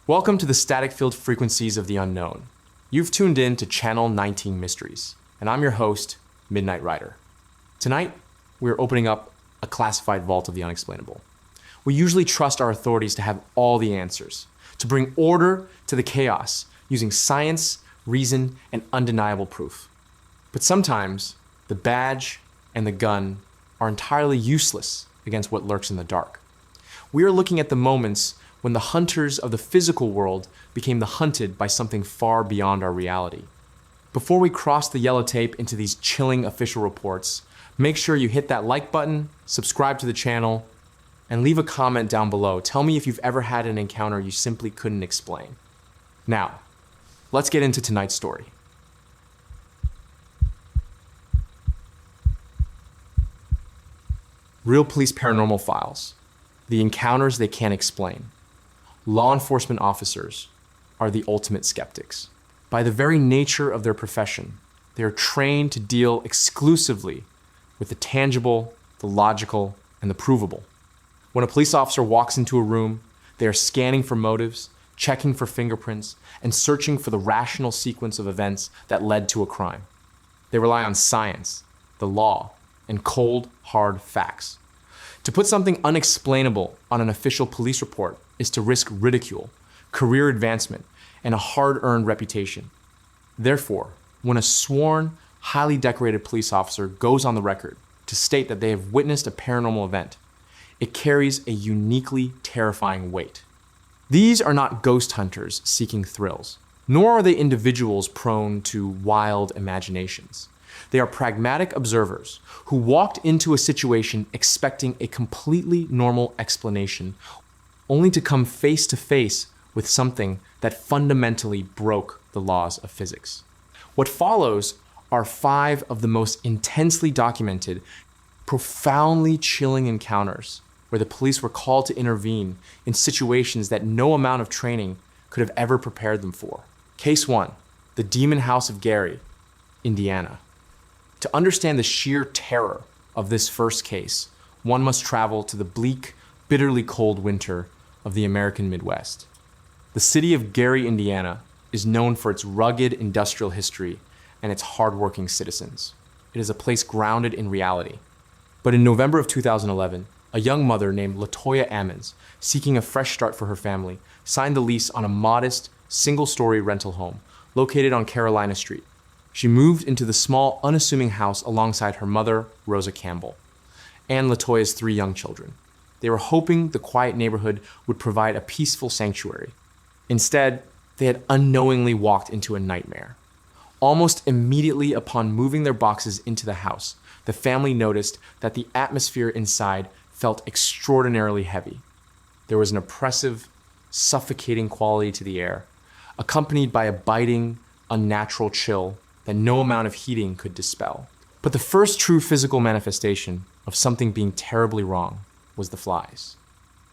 Welcome to the static field frequencies of the unknown. You've tuned in to Channel 19 Mysteries, and I'm your host, Midnight Rider. Tonight, we're opening up a classified vault of the unexplainable. We usually trust our authorities to have all the answers, to bring order to the chaos using science, reason, and undeniable proof. But sometimes, the badge and the gun are entirely useless against what lurks in the dark. We are looking at the moments when the hunters of the physical world became the hunted by something far beyond our reality. Before we cross the yellow tape into these chilling official reports, make sure you hit that like button, subscribe to the channel, and leave a comment down below. Tell me if you've ever had an encounter you simply couldn't explain. Now, let's get into tonight's story. Real Police Paranormal Files. The encounters they can't explain. Law enforcement officers are the ultimate skeptics. By the very nature of their profession, they are trained to deal exclusively with the tangible, the logical, and the provable. When a police officer walks into a room, they are scanning for motives, checking for fingerprints, and searching for the rational sequence of events that led to a crime. They rely on science, the law, and cold, hard facts. To put something unexplainable on an official police report is to risk ridicule, career advancement, and a hard-earned reputation. Therefore, when a sworn, highly decorated police officer goes on the record to state that they have witnessed a paranormal event, it carries a uniquely terrifying weight. These are not ghost hunters seeking thrills, nor are they individuals prone to wild imaginations. They are pragmatic observers who walked into a situation expecting a completely normal explanation, only to come face to face with something that fundamentally broke the laws of physics. What follows are 5 of the most intensely documented, profoundly chilling encounters where the police were called to intervene in situations that no amount of training could have ever prepared them for. Case 1, the Demon House of Gary, Indiana. To understand the sheer terror of this first case, one must travel to the bleak, bitterly cold winter of the American Midwest. The city of Gary, Indiana, is known for its rugged industrial history and its hardworking citizens. It is a place grounded in reality. But in November of 2011, a young mother named Latoya Ammons, seeking a fresh start for her family, signed the lease on a modest, single-story rental home located on Carolina Street. She moved into the small, unassuming house alongside her mother, Rosa Campbell, and Latoya's 3 young children. They were hoping the quiet neighborhood would provide a peaceful sanctuary. Instead, they had unknowingly walked into a nightmare. Almost immediately upon moving their boxes into the house, the family noticed that the atmosphere inside felt extraordinarily heavy. There was an oppressive, suffocating quality to the air, accompanied by a biting, unnatural chill that no amount of heating could dispel. But the first true physical manifestation of something being terribly wrong was the flies.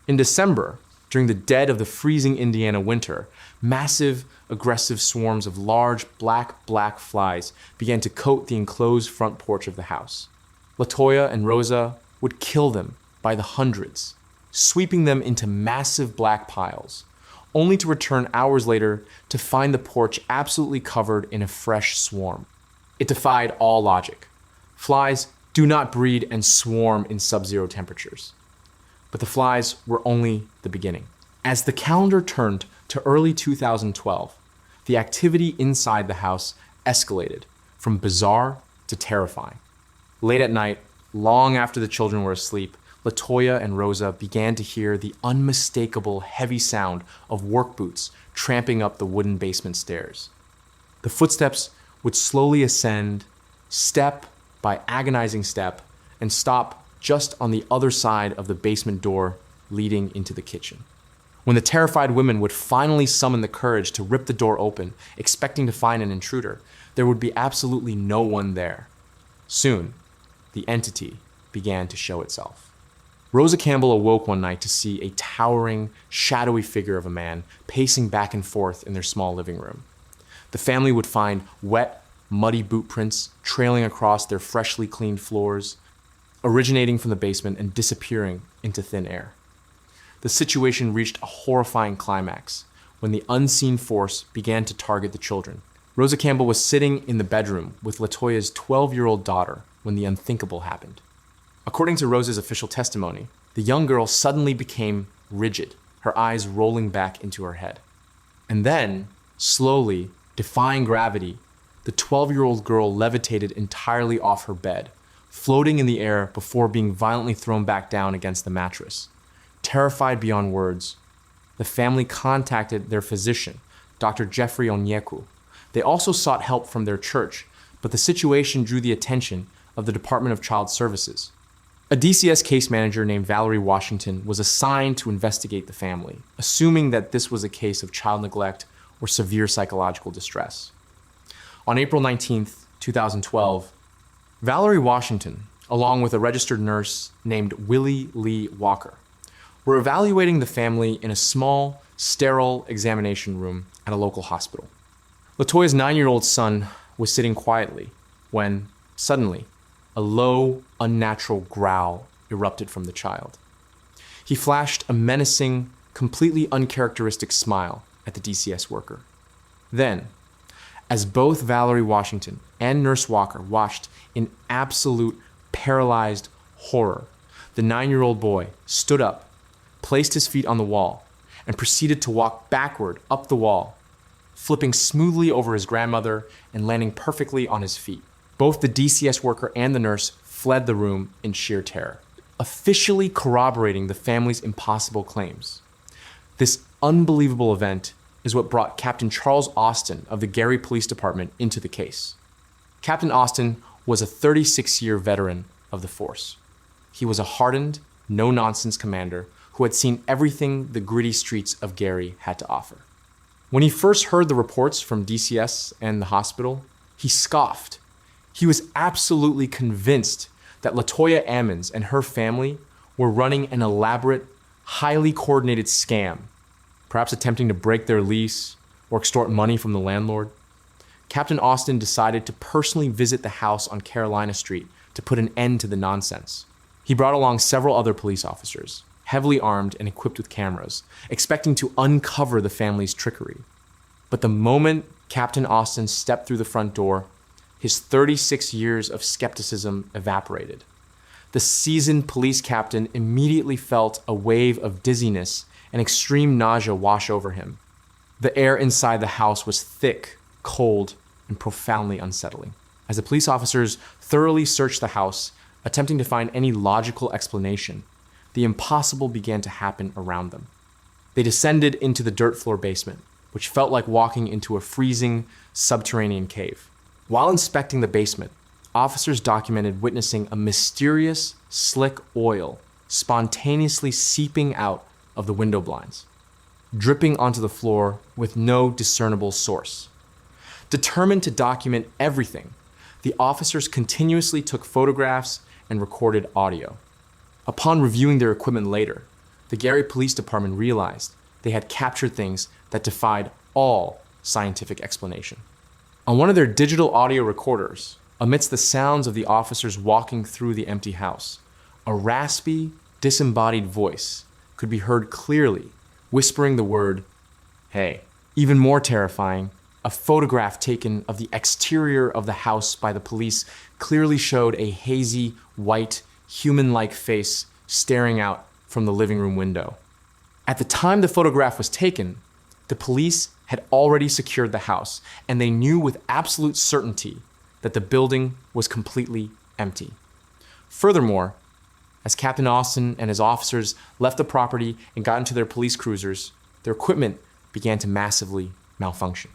In December, during the dead of the freezing Indiana winter, massive, aggressive swarms of large black flies began to coat the enclosed front porch of the house. Latoya and Rosa would kill them by the hundreds, sweeping them into massive black piles, only to return hours later to find the porch absolutely covered in a fresh swarm. It defied all logic. Flies do not breed and swarm in sub-zero temperatures. But the flies were only the beginning. As the calendar turned to early 2012, the activity inside the house escalated from bizarre to terrifying. Late at night, long after the children were asleep, Latoya and Rosa began to hear the unmistakable heavy sound of work boots tramping up the wooden basement stairs. The footsteps would slowly ascend, step by agonizing step, and stop just on the other side of the basement door leading into the kitchen. When the terrified women would finally summon the courage to rip the door open, expecting to find an intruder, there would be absolutely no one there. Soon, the entity began to show itself. Rosa Campbell awoke one night to see a towering, shadowy figure of a man pacing back and forth in their small living room. The family would find wet, muddy boot prints trailing across their freshly cleaned floors, originating from the basement and disappearing into thin air. The situation reached a horrifying climax when the unseen force began to target the children. Rosa Campbell was sitting in the bedroom with LaToya's 12-year-old daughter when the unthinkable happened. According to Rosa's official testimony, the young girl suddenly became rigid, her eyes rolling back into her head. And then, slowly, defying gravity, the 12-year-old girl levitated entirely off her bed, floating in the air before being violently thrown back down against the mattress. Terrified beyond words, the family contacted their physician, Dr. Jeffrey Onyeku. They also sought help from their church, but the situation drew the attention of the Department of Child Services. A DCS case manager named Valerie Washington was assigned to investigate the family, assuming that this was a case of child neglect or severe psychological distress. On April 19, 2012, Valerie Washington, along with a registered nurse named Willie Lee Walker, were evaluating the family in a small, sterile examination room at a local hospital. LaToya's 9-year-old son was sitting quietly when, suddenly, a low, unnatural growl erupted from the child. He flashed a menacing, completely uncharacteristic smile at the DCS worker. Then, as both Valerie Washington and Nurse Walker watched in absolute paralyzed horror, the 9-year-old boy stood up, placed his feet on the wall, and proceeded to walk backward up the wall, flipping smoothly over his grandmother and landing perfectly on his feet. Both the DCS worker and the nurse fled the room in sheer terror, officially corroborating the family's impossible claims. This unbelievable event is what brought Captain Charles Austin of the Gary Police Department into the case. Captain Austin was a 36-year veteran of the force. He was a hardened, no-nonsense commander who had seen everything the gritty streets of Gary had to offer. When he first heard the reports from DCS and the hospital, he scoffed. He was absolutely convinced that LaToya Ammons and her family were running an elaborate, highly coordinated scam, perhaps attempting to break their lease or extort money from the landlord. Captain Austin decided to personally visit the house on Carolina Street to put an end to the nonsense. He brought along several other police officers, heavily armed and equipped with cameras, expecting to uncover the family's trickery. But the moment Captain Austin stepped through the front door, his 36 years of skepticism evaporated. The seasoned police captain immediately felt a wave of dizziness and extreme nausea wash over him. The air inside the house was thick, cold, and profoundly unsettling. As the police officers thoroughly searched the house, attempting to find any logical explanation, the impossible began to happen around them. They descended into the dirt floor basement, which felt like walking into a freezing subterranean cave. While inspecting the basement, officers documented witnessing a mysterious, slick oil spontaneously seeping out of the window blinds, dripping onto the floor with no discernible source. Determined to document everything, the officers continuously took photographs and recorded audio. Upon reviewing their equipment later, the Gary Police Department realized they had captured things that defied all scientific explanation. On one of their digital audio recorders, amidst the sounds of the officers walking through the empty house, a raspy, disembodied voice could be heard clearly, whispering the word, "Hey." Even more terrifying, a photograph taken of the exterior of the house by the police clearly showed a hazy, white, human-like face staring out from the living room window. At the time the photograph was taken, the police had already secured the house, and they knew with absolute certainty that the building was completely empty. Furthermore, as Captain Austin and his officers left the property and got into their police cruisers, their equipment began to massively malfunction.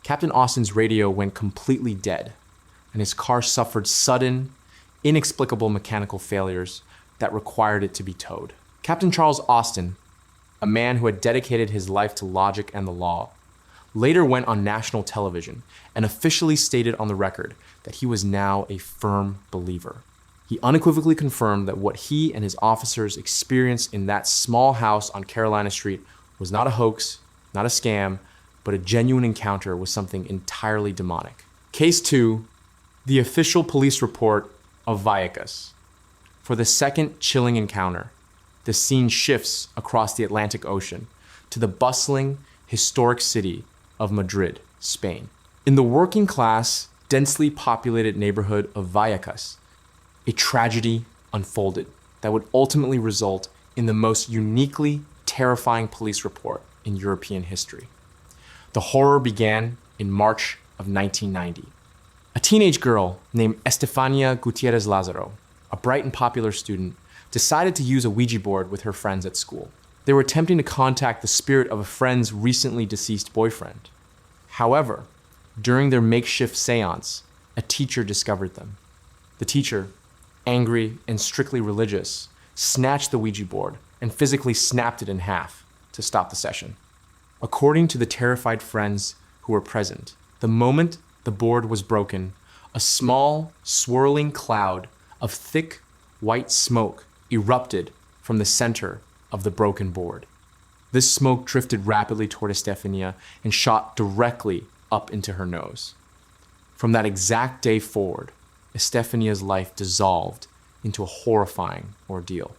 Captain Austin's radio went completely dead, and his car suffered sudden, inexplicable mechanical failures that required it to be towed. Captain Charles Austin, a man who had dedicated his life to logic and the law, later went on national television and officially stated on the record that he was now a firm believer. He unequivocally confirmed that what he and his officers experienced in that small house on Carolina Street was not a hoax, not a scam, but a genuine encounter with something entirely demonic. Case 2, the official police report of Vallecas. For the second chilling encounter, the scene shifts across the Atlantic Ocean to the bustling, historic city of Madrid, Spain. In the working class, densely populated neighborhood of Vallecas, a tragedy unfolded that would ultimately result in the most uniquely terrifying police report in European history. The horror began in March of 1990. A teenage girl named Estefania Gutierrez Lazaro, a bright and popular student, decided to use a Ouija board with her friends at school. They were attempting to contact the spirit of a friend's recently deceased boyfriend. However, during their makeshift seance, a teacher discovered them. The teacher, angry and strictly religious, snatched the Ouija board and physically snapped it in half to stop the session. According to the terrified friends who were present, the moment the board was broken, a small, swirling cloud of thick, white smoke erupted from the center of the broken board. This smoke drifted rapidly toward Estefania and shot directly up into her nose. From that exact day forward, Estefania's life dissolved into a horrifying ordeal.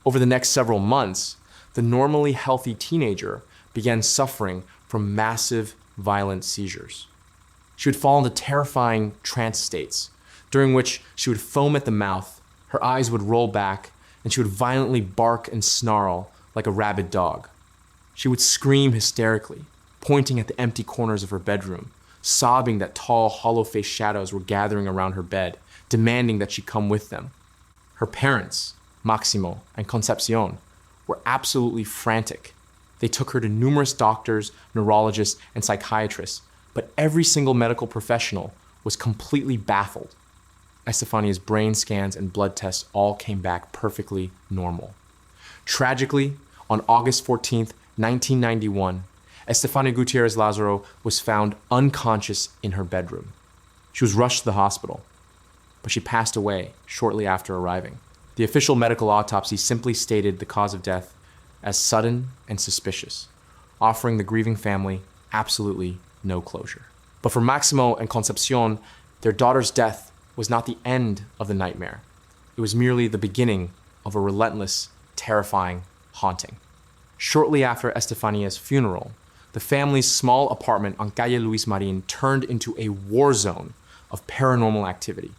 Over the next several months, the normally healthy teenager began suffering from massive, violent seizures. She would fall into terrifying trance states, during which she would foam at the mouth, her eyes would roll back, and she would violently bark and snarl like a rabid dog. She would scream hysterically, pointing at the empty corners of her bedroom, sobbing that tall, hollow-faced shadows were gathering around her bed, demanding that she come with them. Her parents, Maximo and Concepcion, were absolutely frantic. They took her to numerous doctors, neurologists, and psychiatrists, but every single medical professional was completely baffled. Estefania's brain scans and blood tests all came back perfectly normal. Tragically, on August 14th, 1991, Estefania Gutierrez Lazaro was found unconscious in her bedroom. She was rushed to the hospital, but she passed away shortly after arriving. The official medical autopsy simply stated the cause of death as sudden and suspicious, offering the grieving family absolutely no closure. But for Maximo and Concepcion, their daughter's death was not the end of the nightmare. It was merely the beginning of a relentless, terrifying haunting. Shortly after Estefania's funeral, the family's small apartment on Calle Luis Marin turned into a war zone of paranormal activity.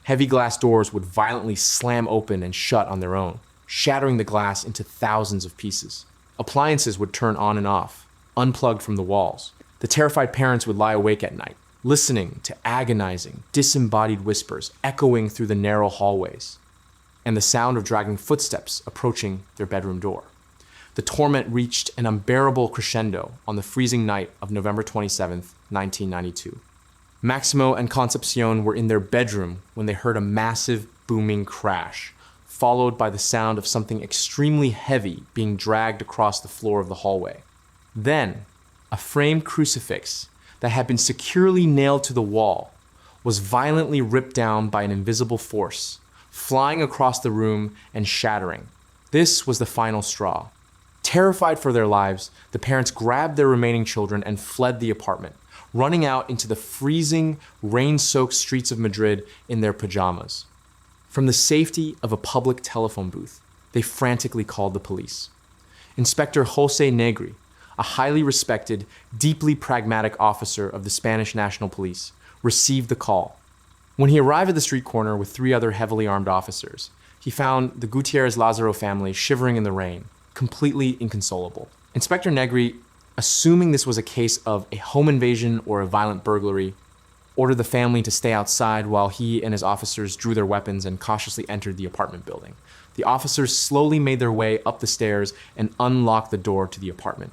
Heavy glass doors would violently slam open and shut on their own, shattering the glass into thousands of pieces. Appliances would turn on and off, unplugged from the walls. The terrified parents would lie awake at night, listening to agonizing, disembodied whispers echoing through the narrow hallways, and the sound of dragging footsteps approaching their bedroom door. The torment reached an unbearable crescendo on the freezing night of November 27, 1992. Maximo and Concepcion were in their bedroom when they heard a massive, booming crash, followed by the sound of something extremely heavy being dragged across the floor of the hallway. Then, a framed crucifix that had been securely nailed to the wall was violently ripped down by an invisible force, flying across the room and shattering. This was the final straw. Terrified for their lives, the parents grabbed their remaining children and fled the apartment, running out into the freezing, rain-soaked streets of Madrid in their pajamas. From the safety of a public telephone booth, they frantically called the police. Inspector Jose Negri, a highly respected, deeply pragmatic officer of the Spanish National Police, received the call. When he arrived at the street corner with 3 other heavily armed officers, he found the Gutierrez Lazaro family shivering in the rain, completely inconsolable. Inspector Negri, assuming this was a case of a home invasion or a violent burglary, ordered the family to stay outside while he and his officers drew their weapons and cautiously entered the apartment building. The officers slowly made their way up the stairs and unlocked the door to the apartment.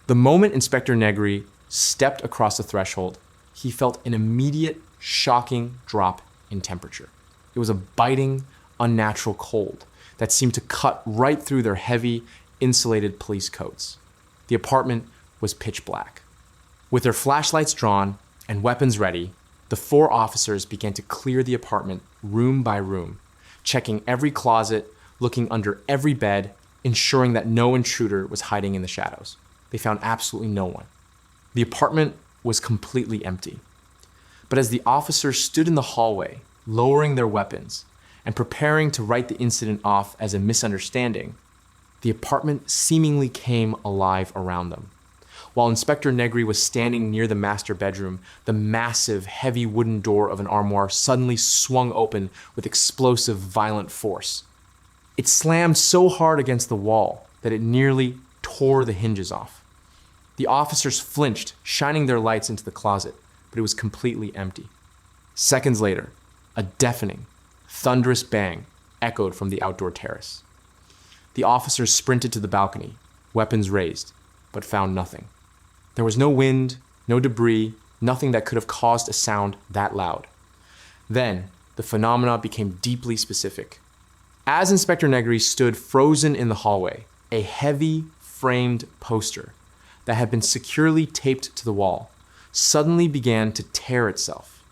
The moment Inspector Negri stepped across the threshold, he felt an immediate, shocking drop in temperature. It was a biting, unnatural cold that seemed to cut right through their heavy, insulated police coats. The apartment was pitch black. With their flashlights drawn and weapons ready, the 4 officers began to clear the apartment room by room, checking every closet, looking under every bed, ensuring that no intruder was hiding in the shadows. They found absolutely no one. The apartment was completely empty. But as the officers stood in the hallway, lowering their weapons and preparing to write the incident off as a misunderstanding, the apartment seemingly came alive around them. While Inspector Negri was standing near the master bedroom, the massive, heavy wooden door of an armoire suddenly swung open with explosive, violent force. It slammed so hard against the wall that it nearly tore the hinges off. The officers flinched, shining their lights into the closet, but it was completely empty. Seconds later, a deafening, thunderous bang echoed from the outdoor terrace. The officers sprinted to the balcony, weapons raised, but found nothing. There was no wind, no debris, nothing that could have caused a sound that loud. Then, the phenomena became deeply specific. As Inspector Negri stood frozen in the hallway, a heavy, framed poster that had been securely taped to the wall suddenly began to tear itself.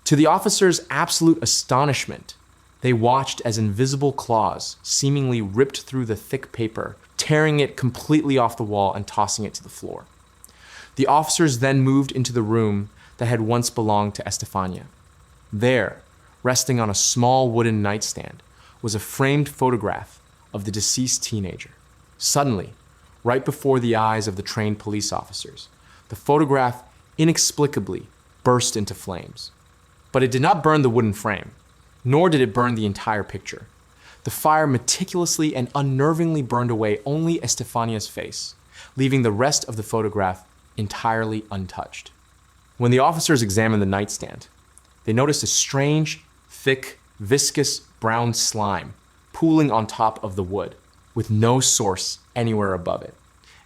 To the officers' absolute astonishment, they watched as invisible claws seemingly ripped through the thick paper, tearing it completely off the wall and tossing it to the floor. The officers then moved into the room that had once belonged to Estefania. There, resting on a small wooden nightstand, was a framed photograph of the deceased teenager. Suddenly, right before the eyes of the trained police officers, the photograph inexplicably burst into flames. But it did not burn the wooden frame, nor did it burn the entire picture. The fire meticulously and unnervingly burned away only Estefania's face, leaving the rest of the photograph entirely untouched. When the officers examined the nightstand, they noticed a strange, thick, viscous brown slime pooling on top of the wood, with no source anywhere above it.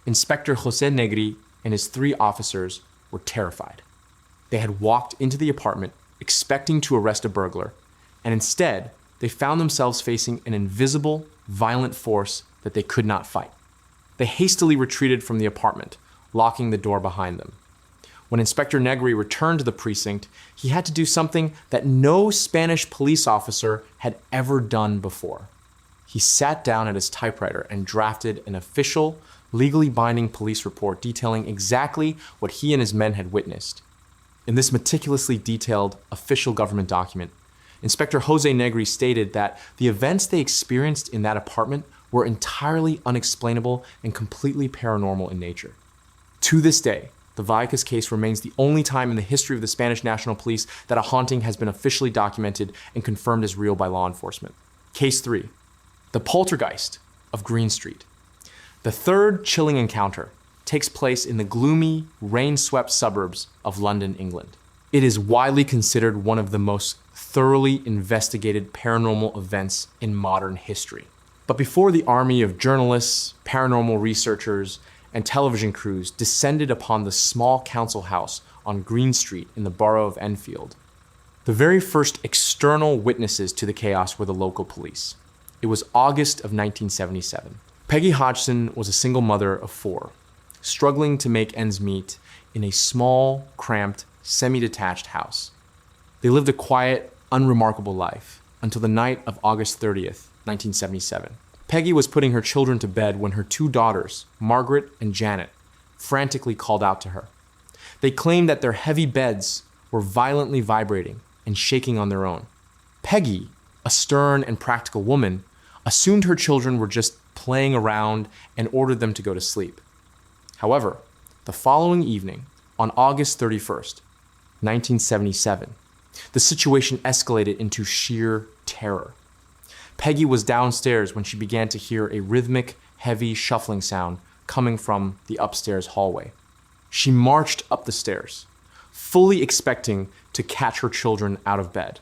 Inspector Jose Negri and his 3 officers were terrified. They had walked into the apartment expecting to arrest a burglar, and instead, they found themselves facing an invisible, violent force that they could not fight. They hastily retreated from the apartment, locking the door behind them. When Inspector Negri returned to the precinct, he had to do something that no Spanish police officer had ever done before. He sat down at his typewriter and drafted an official, legally binding police report detailing exactly what he and his men had witnessed. In this meticulously detailed official government document, Inspector Jose Negri stated that the events they experienced in that apartment were entirely unexplainable and completely paranormal in nature. To this day, the Vallecas case remains the only time in the history of the Spanish National Police that a haunting has been officially documented and confirmed as real by law enforcement. Case 3, the poltergeist of Green Street. The third chilling encounter takes place in the gloomy, rain-swept suburbs of London, England. It is widely considered one of the most thoroughly investigated paranormal events in modern history. But before the army of journalists, paranormal researchers, and television crews descended upon the small council house on Green Street in the borough of Enfield, the very first external witnesses to the chaos were the local police. It was August of 1977. Peggy Hodgson was a single mother of 4, struggling to make ends meet in a small, cramped, semi-detached house. They lived a quiet, unremarkable life until the night of August 30th, 1977. Peggy was putting her children to bed when her 2 daughters, Margaret and Janet, frantically called out to her. They claimed that their heavy beds were violently vibrating and shaking on their own. Peggy, a stern and practical woman, assumed her children were just playing around and ordered them to go to sleep. However, the following evening, on August 31st, 1977, the situation escalated into sheer terror. Peggy was downstairs when she began to hear a rhythmic, heavy shuffling sound coming from the upstairs hallway. She marched up the stairs, fully expecting to catch her children out of bed.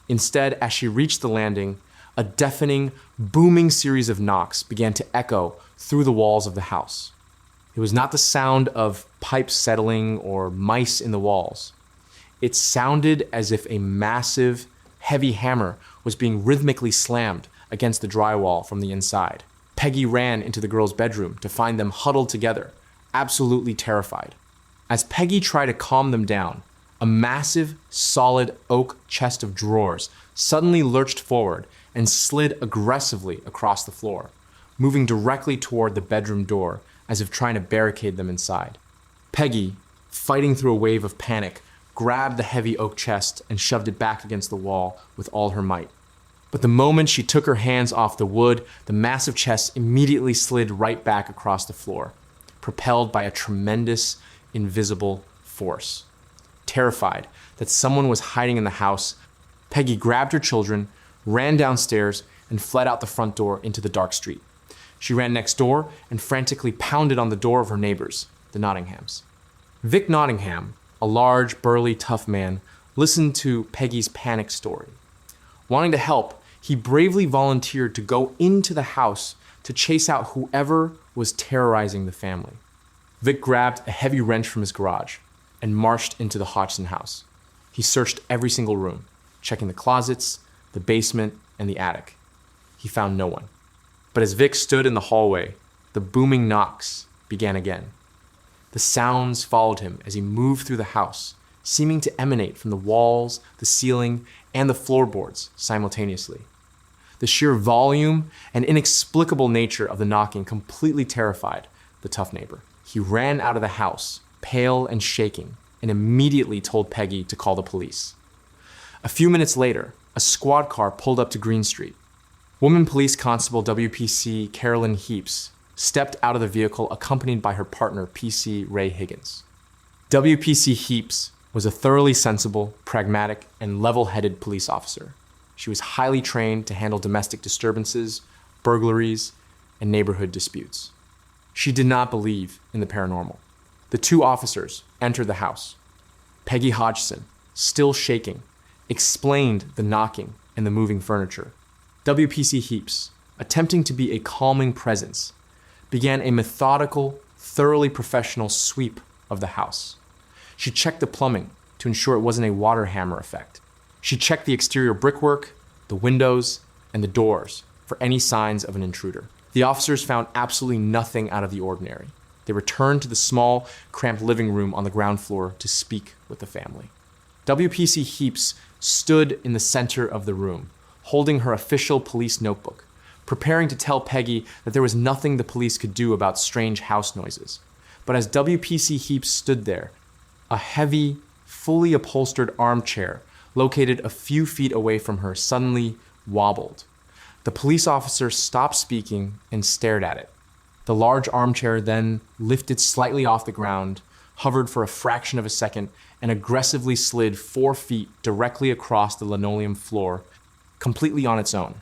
Instead, as she reached the landing, a deafening, booming series of knocks began to echo through the walls of the house. It was not the sound of pipes settling or mice in the walls. It sounded as if a massive, heavy hammer was being rhythmically slammed against the drywall from the inside. Peggy ran into the girls' bedroom to find them huddled together, absolutely terrified. As Peggy tried to calm them down, a massive, solid oak chest of drawers suddenly lurched forward and slid aggressively across the floor, moving directly toward the bedroom door as if trying to barricade them inside. Peggy, fighting through a wave of panic, grabbed the heavy oak chest and shoved it back against the wall with all her might. But the moment she took her hands off the wood, the massive chest immediately slid right back across the floor, propelled by a tremendous, invisible force. Terrified that someone was hiding in the house, Peggy grabbed her children, ran downstairs, and fled out the front door into the dark street. She ran next door and frantically pounded on the door of her neighbors, the Nottinghams. Vic Nottingham, a large, burly, tough man, listened to Peggy's panic story. Wanting to help, he bravely volunteered to go into the house to chase out whoever was terrorizing the family. Vic grabbed a heavy wrench from his garage and marched into the Hodgson house. He searched every single room, checking the closets, the basement, and the attic. He found no one. But as Vic stood in the hallway, the booming knocks began again. The sounds followed him as he moved through the house, seeming to emanate from the walls, the ceiling, and the floorboards simultaneously. The sheer volume and inexplicable nature of the knocking completely terrified the tough neighbor. He ran out of the house, pale and shaking, and immediately told Peggy to call the police. A few minutes later, a squad car pulled up to Green Street. Woman Police Constable WPC Carolyn Heaps stepped out of the vehicle accompanied by her partner PC Ray Higgins. WPC Heaps was a thoroughly sensible, pragmatic, and level-headed police officer. She was highly trained to handle domestic disturbances, burglaries, and neighborhood disputes. She did not believe in the paranormal. The two officers entered the house. Peggy Hodgson, still shaking, explained the knocking and the moving furniture. WPC Heaps, attempting to be a calming presence, began a methodical, thoroughly professional sweep of the house. She checked the plumbing to ensure it wasn't a water hammer effect. She checked the exterior brickwork, the windows, and the doors for any signs of an intruder. The officers found absolutely nothing out of the ordinary. They returned to the small, cramped living room on the ground floor to speak with the family. WPC Heaps stood in the center of the room, holding her official police notebook, preparing to tell Peggy that there was nothing the police could do about strange house noises. But as WPC Heaps stood there, a heavy, fully upholstered armchair located a few feet away from her suddenly wobbled. The police officer stopped speaking and stared at it. The large armchair then lifted slightly off the ground, hovered for a fraction of a second, and aggressively slid 4 feet directly across the linoleum floor, completely on its own.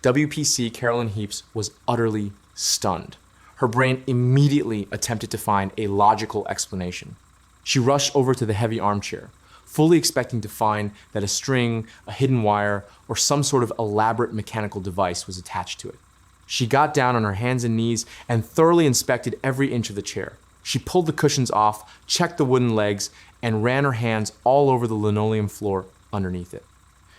WPC Carolyn Heaps was utterly stunned. Her brain immediately attempted to find a logical explanation. She rushed over to the heavy armchair, fully expecting to find that a string, a hidden wire, or some sort of elaborate mechanical device was attached to it. She got down on her hands and knees and thoroughly inspected every inch of the chair. She pulled the cushions off, checked the wooden legs, and ran her hands all over the linoleum floor underneath it.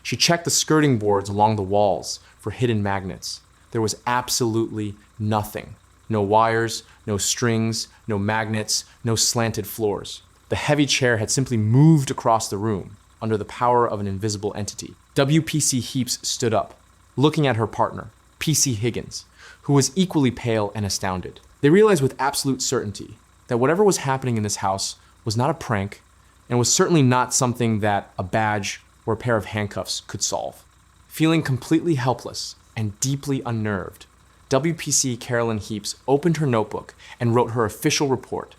She checked the skirting boards along the walls for hidden magnets. There was absolutely nothing. No wires, no strings, no magnets, no slanted floors. The heavy chair had simply moved across the room under the power of an invisible entity. WPC Heaps stood up, looking at her partner, PC Higgins, who was equally pale and astounded. They realized with absolute certainty that whatever was happening in this house was not a prank and was certainly not something that a badge or a pair of handcuffs could solve. Feeling completely helpless and deeply unnerved, WPC Carolyn Heaps opened her notebook and wrote her official report.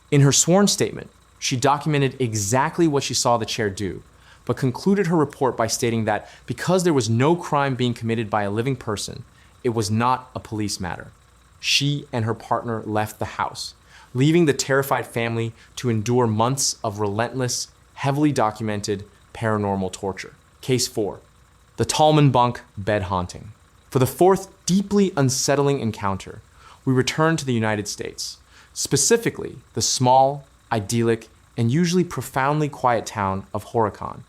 In her sworn statement, she documented exactly what she saw the chair do, but concluded her report by stating that because there was no crime being committed by a living person, it was not a police matter. She and her partner left the house, leaving the terrified family to endure months of relentless, heavily documented paranormal torture. Case 4, the Tallman Bunk bed haunting. For the fourth deeply unsettling encounter, we return to the United States, specifically the small, idyllic, and usually profoundly quiet town of Horicon,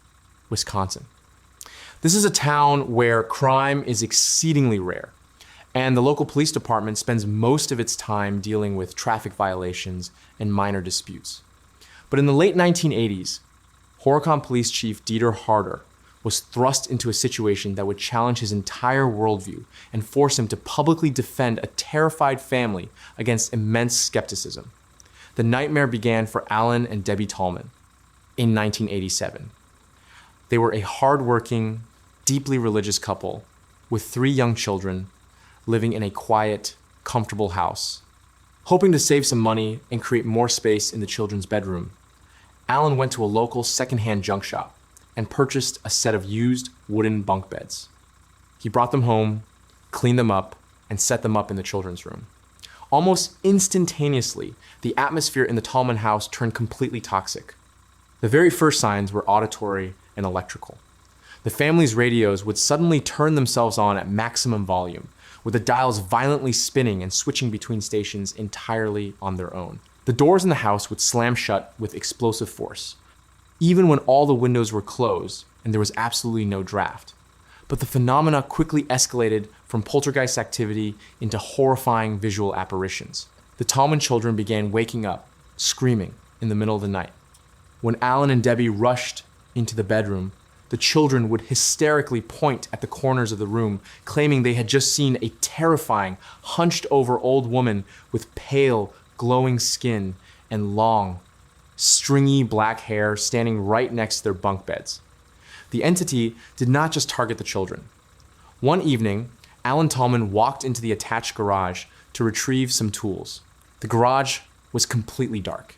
Wisconsin. This is a town where crime is exceedingly rare, and the local police department spends most of its time dealing with traffic violations and minor disputes. But in the late 1980s, Horicon Police Chief Dieter Harder was thrust into a situation that would challenge his entire worldview and force him to publicly defend a terrified family against immense skepticism. The nightmare began for Alan and Debbie Tallman in 1987. They were a hardworking, deeply religious couple with 3 young children living in a quiet, comfortable house Hoping to save some money and create more space in the children's bedroom, Alan went to a local secondhand junk shop and purchased a set of used wooden bunk beds. He brought them home, cleaned them up, and set them up in the children's room. Almost instantaneously, the atmosphere in the Tallman house turned completely toxic. The very first signs were auditory and electrical. The family's radios would suddenly turn themselves on at maximum volume, with the dials violently spinning and switching between stations entirely on their own. The doors in the house would slam shut with explosive force, even when all the windows were closed and there was absolutely no draft. But the phenomena quickly escalated from poltergeist activity into horrifying visual apparitions. The Tallman children began waking up, screaming in the middle of the night. When Alan and Debbie rushed into the bedroom, the children would hysterically point at the corners of the room, claiming they had just seen a terrifying, hunched-over old woman with pale, glowing skin and long, stringy black hair standing right next to their bunk beds. The entity did not just target the children. One evening, Alan Tallman walked into the attached garage to retrieve some tools. The garage was completely dark.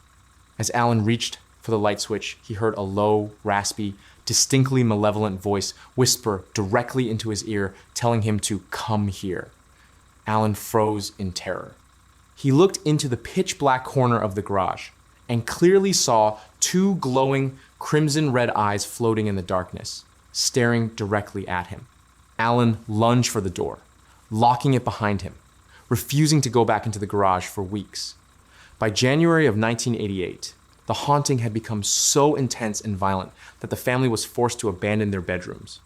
As Alan reached for the light switch, he heard a low, raspy, distinctly malevolent voice whisper directly into his ear, telling him to come here. Alan froze in terror. He looked into the pitch-black corner of the garage and clearly saw two glowing, crimson-red eyes floating in the darkness, staring directly at him. Alan lunged for the door, locking it behind him, refusing to go back into the garage for weeks. By January of 1988, the haunting had become so intense and violent that the family was forced to abandon their bedrooms.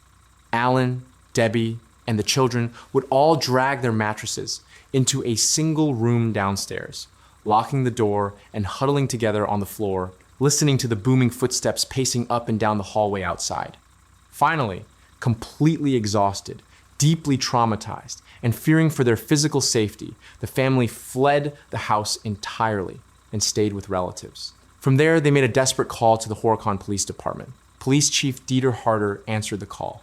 Alan, Debbie, and the children would all drag their mattresses into a single room downstairs, locking the door and huddling together on the floor, listening to the booming footsteps pacing up and down the hallway outside. Finally, completely exhausted, deeply traumatized, and fearing for their physical safety, the family fled the house entirely and stayed with relatives. From there, they made a desperate call to the Horicon Police Department. Police Chief Dieter Harder answered the call.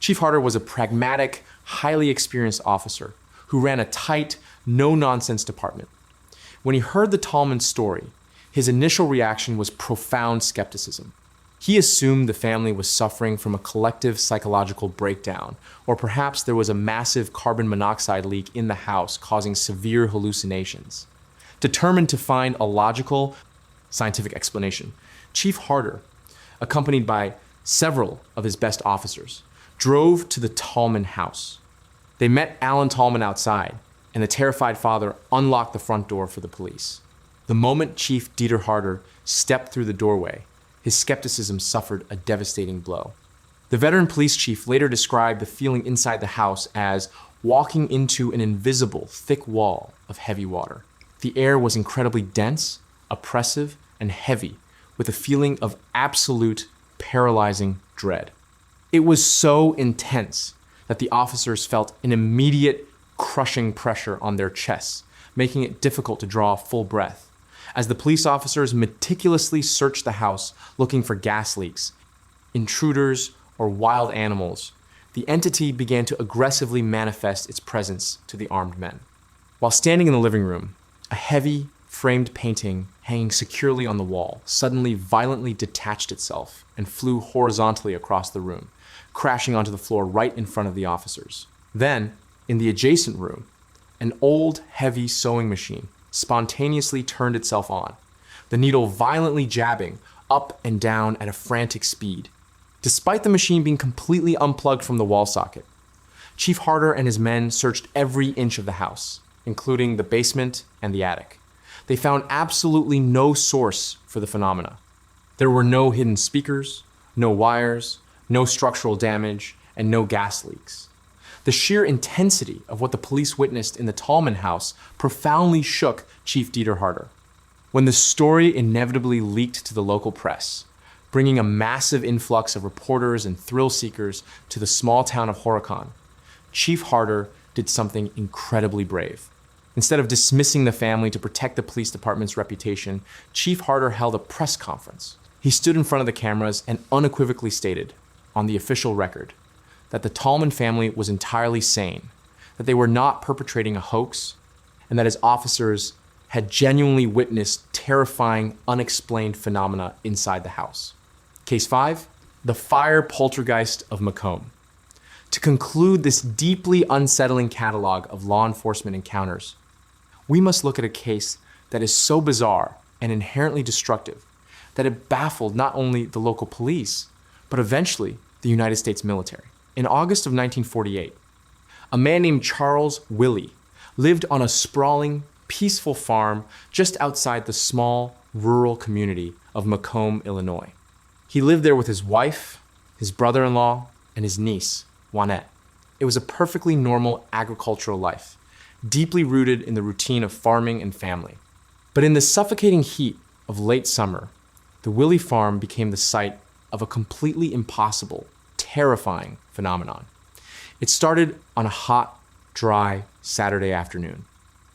Chief Harder was a pragmatic, highly experienced officer who ran a tight, no-nonsense department. When he heard the Tallman story, his initial reaction was profound skepticism. He assumed the family was suffering from a collective psychological breakdown, or perhaps there was a massive carbon monoxide leak in the house causing severe hallucinations. Determined to find a logical, scientific explanation, Chief Harder, accompanied by several of his best officers, drove to the Tallman house. They met Alan Tallman outside, and the terrified father unlocked the front door for the police. The moment Chief Dieter Harder stepped through the doorway, his skepticism suffered a devastating blow. The veteran police chief later described the feeling inside the house as walking into an invisible, thick wall of heavy water. The air was incredibly dense, oppressive, and heavy, with a feeling of absolute, paralyzing dread. It was so intense that the officers felt an immediate, crushing pressure on their chests, making it difficult to draw a full breath. As the police officers meticulously searched the house looking for gas leaks, intruders, or wild animals, the entity began to aggressively manifest its presence to the armed men. While standing in the living room, a heavy, framed painting hanging securely on the wall suddenly violently detached itself and flew horizontally across the room, crashing onto the floor right in front of the officers. Then, in the adjacent room, an old, heavy sewing machine spontaneously turned itself on, the needle violently jabbing up and down at a frantic speed. Despite the machine being completely unplugged from the wall socket, Chief Harder and his men searched every inch of the house, including the basement and the attic. They found absolutely no source for the phenomena. There were no hidden speakers, no wires, no structural damage, and no gas leaks. The sheer intensity of what the police witnessed in the Tallman house profoundly shook Chief Dieter Harder. When the story inevitably leaked to the local press, bringing a massive influx of reporters and thrill seekers to the small town of Horicon, Chief Harder did something incredibly brave. Instead of dismissing the family to protect the police department's reputation, Chief Harder held a press conference. He stood in front of the cameras and unequivocally stated, on the official record, that the Tallman family was entirely sane, that they were not perpetrating a hoax, and that his officers had genuinely witnessed terrifying, unexplained phenomena inside the house. Case 5, the fire poltergeist of Macomb. To conclude this deeply unsettling catalog of law enforcement encounters, we must look at a case that is so bizarre and inherently destructive that it baffled not only the local police, but eventually the United States military. In August of 1948, a man named Charles Willie lived on a sprawling, peaceful farm just outside the small, rural community of Macomb, Illinois. He lived there with his wife, his brother-in-law, and his niece, Juanette. It was a perfectly normal agricultural life, deeply rooted in the routine of farming and family. But in the suffocating heat of late summer, the Willie farm became the site of a completely impossible, terrifying phenomenon. It started on a hot, dry Saturday afternoon.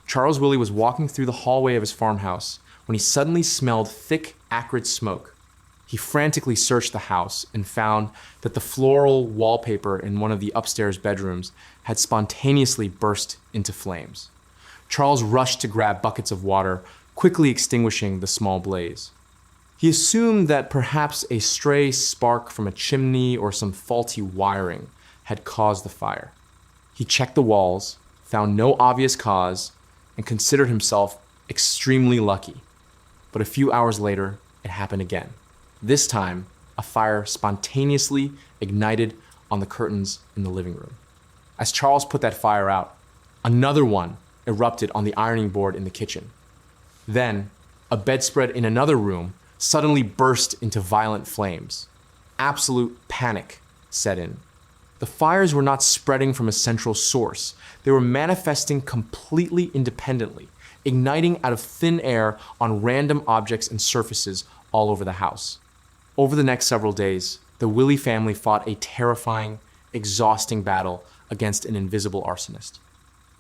Charles Willie was walking through the hallway of his farmhouse when he suddenly smelled thick, acrid smoke. He frantically searched the house and found that the floral wallpaper in one of the upstairs bedrooms had spontaneously burst into flames. Charles rushed to grab buckets of water, quickly extinguishing the small blaze. He assumed that perhaps a stray spark from a chimney or some faulty wiring had caused the fire. He checked the walls, found no obvious cause, and considered himself extremely lucky. But a few hours later, it happened again. This time, a fire spontaneously ignited on the curtains in the living room. As Charles put that fire out, another one erupted on the ironing board in the kitchen. Then, a bedspread in another room suddenly burst into violent flames. Absolute panic set in. The fires were not spreading from a central source. They were manifesting completely independently, igniting out of thin air on random objects and surfaces all over the house. Over the next several days, the Willie family fought a terrifying, exhausting battle against an invisible arsonist.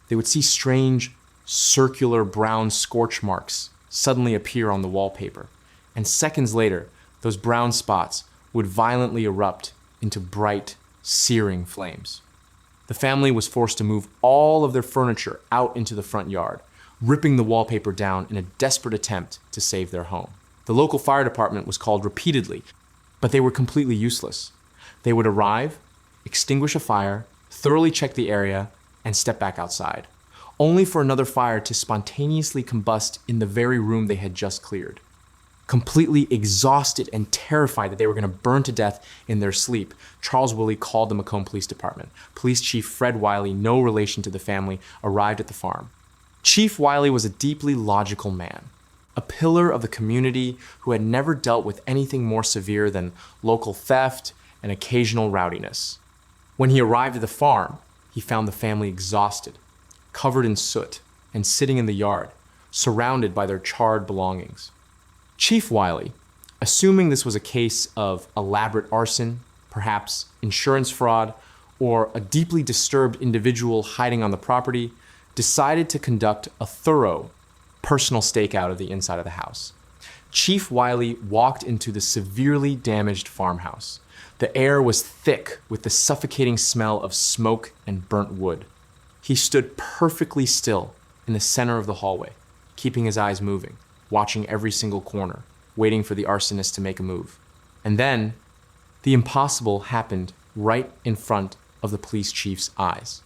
They would see strange, circular brown scorch marks suddenly appear on the wallpaper, and seconds later, those brown spots would violently erupt into bright, searing flames. The family was forced to move all of their furniture out into the front yard, ripping the wallpaper down in a desperate attempt to save their home. The local fire department was called repeatedly, but they were completely useless. They would arrive, extinguish a fire, thoroughly check the area, and step back outside, only for another fire to spontaneously combust in the very room they had just cleared. Completely exhausted and terrified that they were going to burn to death in their sleep, Charles Willie called the Macomb Police Department. Police Chief Fred Wiley, no relation to the family, arrived at the farm. Chief Wiley was a deeply logical man, a pillar of the community who had never dealt with anything more severe than local theft and occasional rowdiness. When he arrived at the farm, he found the family exhausted, covered in soot, and sitting in the yard, surrounded by their charred belongings. Chief Wiley, assuming this was a case of elaborate arson, perhaps insurance fraud, or a deeply disturbed individual hiding on the property, decided to conduct a thorough personal stakeout of the inside of the house. Chief Wiley walked into the severely damaged farmhouse. The air was thick with the suffocating smell of smoke and burnt wood. He stood perfectly still in the center of the hallway, keeping his eyes moving, watching every single corner, waiting for the arsonist to make a move. And then, the impossible happened right in front of the police chief's eyes.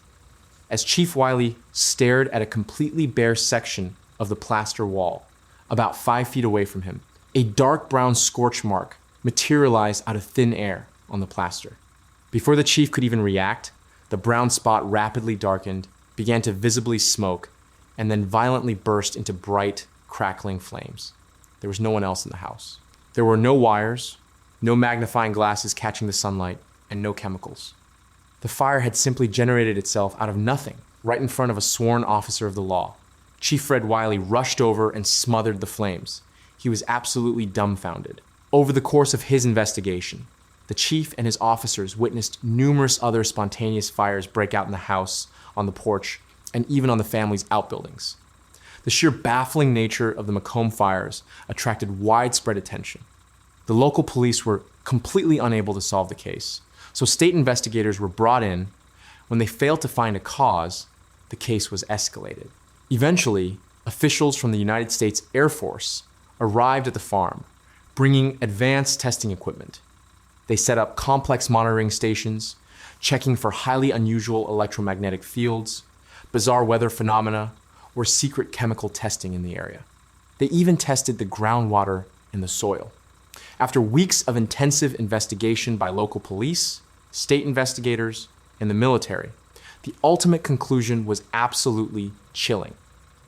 As Chief Wiley stared at a completely bare section of the plaster wall, about 5 feet away from him, a dark brown scorch mark materialized out of thin air on the plaster. Before the chief could even react, the brown spot rapidly darkened, began to visibly smoke, and then violently burst into bright, crackling flames. There was no one else in the house. There were no wires, no magnifying glasses catching the sunlight, and no chemicals. The fire had simply generated itself out of nothing, right in front of a sworn officer of the law. Chief Fred Wiley rushed over and smothered the flames. He was absolutely dumbfounded. Over the course of his investigation, the chief and his officers witnessed numerous other spontaneous fires break out in the house, on the porch, and even on the family's outbuildings. The sheer baffling nature of the Macomb fires attracted widespread attention. The local police were completely unable to solve the case, so state investigators were brought in. When they failed to find a cause, the case was escalated. Eventually, Officials from the United States Air Force arrived at the farm, bringing advanced testing equipment. They set up complex monitoring stations, checking for highly unusual electromagnetic fields, bizarre weather phenomena, or secret chemical testing in the area. They even tested the groundwater in the soil. After weeks of intensive investigation by local police, state investigators, and the military, the ultimate conclusion was absolutely chilling.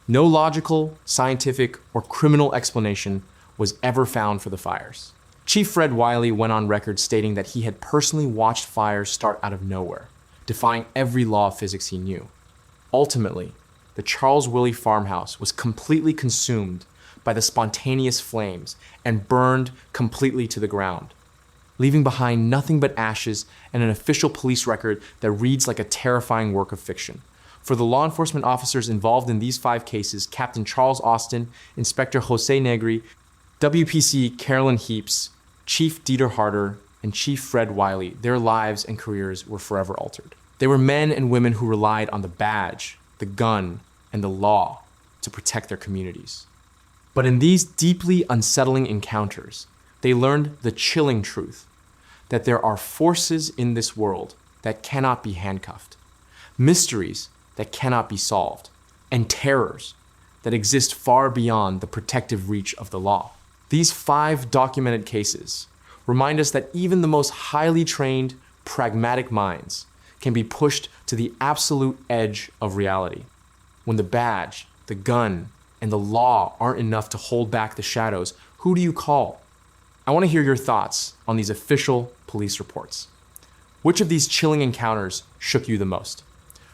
No logical, scientific, or criminal explanation was ever found for the fires. Chief Fred Wiley went on record stating that he had personally watched fires start out of nowhere, defying every law of physics he knew. Ultimately, the Charles Willie farmhouse was completely consumed by the spontaneous flames and burned completely to the ground, leaving behind nothing but ashes and an official police record that reads like a terrifying work of fiction. For the law enforcement officers involved in these 5 cases, Captain Charles Austin, Inspector Jose Negri, WPC Carolyn Heaps, Chief Dieter Harder, and Chief Fred Wiley, their lives and careers were forever altered. They were men and women who relied on the badge, the gun, and the law to protect their communities. But in these deeply unsettling encounters, they learned the chilling truth that there are forces in this world that cannot be handcuffed, mysteries that cannot be solved, and terrors that exist far beyond the protective reach of the law. These 5 documented cases remind us that even the most highly trained, pragmatic minds can be pushed to the absolute edge of reality. When the badge, the gun, and the law aren't enough to hold back the shadows, who do you call? I want to hear your thoughts on these official police reports. Which of these chilling encounters shook you the most?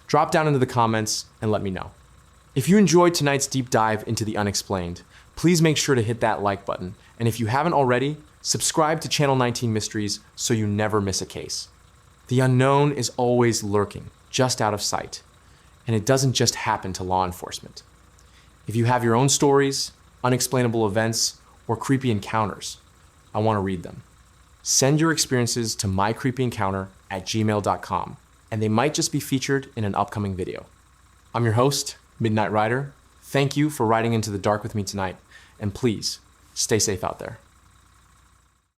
Drop down into the comments and let me know. If you enjoyed tonight's deep dive into the unexplained, please make sure to hit that like button. And if you haven't already, subscribe to Channel 19 Mysteries so you never miss a case. The unknown is always lurking, just out of sight. And it doesn't just happen to law enforcement. If you have your own stories, unexplainable events, or creepy encounters, I want to read them. Send your experiences to mycreepyencounter@gmail.com, and they might just be featured in an upcoming video. I'm your host, Midnight Rider. Thank you for riding into the dark with me tonight, and please, stay safe out there.